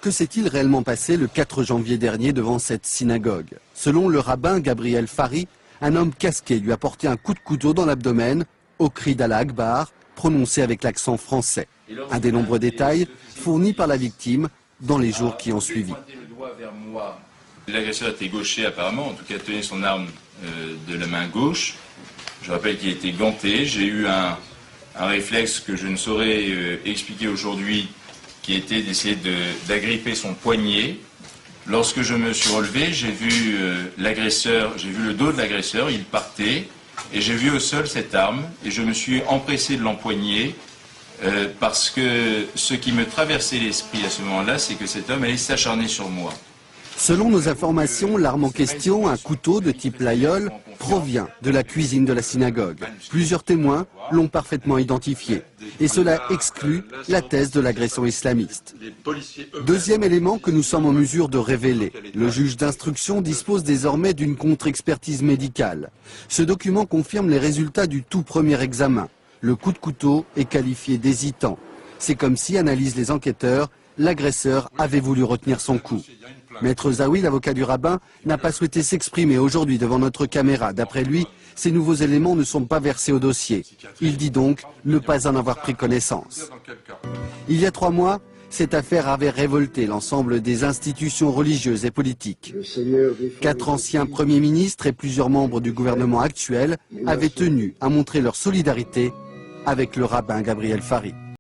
Que s'est-il réellement passé le 4 janvier dernier devant cette synagogue? Selon le rabbin Gabriel Fari, un homme casqué lui a porté un coup de couteau dans l'abdomen au cri d'Allah Akbar, prononcé avec l'accent français. Un des nombreux détails fournis par la victime dans les jours qui ont suivi. L'agresseur était gaucher apparemment, en tout cas tenait son arme de la main gauche. Je rappelle qu'il était ganté. J'ai eu un réflexe que je ne saurais expliquer aujourd'hui, qui était d'essayer d'agripper son poignet. Lorsque je me suis relevé, j'ai vu l'agresseur, j'ai vu le dos de l'agresseur, il partait, et j'ai vu au sol cette arme, et je me suis empressé de l'empoigner, parce que ce qui me traversait l'esprit à ce moment-là, c'est que cet homme allait s'acharner sur moi. Selon nos informations, l'arme en question, un couteau de type laïol, provient de la cuisine de la synagogue. Plusieurs témoins l'ont parfaitement identifié. Et cela exclut la thèse de l'agression islamiste. Deuxième élément que nous sommes en mesure de révéler. Le juge d'instruction dispose désormais d'une contre-expertise médicale. Ce document confirme les résultats du tout premier examen. Le coup de couteau est qualifié d'hésitant. C'est comme si, analysent les enquêteurs, l'agresseur avait voulu retenir son coup. Maître Zawi, l'avocat du rabbin, n'a pas souhaité s'exprimer aujourd'hui devant notre caméra. D'après lui, ces nouveaux éléments ne sont pas versés au dossier. Il dit donc ne pas en avoir pris connaissance. Il y a 3 mois, cette affaire avait révolté l'ensemble des institutions religieuses et politiques. 4 anciens premiers ministres et plusieurs membres du gouvernement actuel avaient tenu à montrer leur solidarité avec le rabbin Gabriel Fari.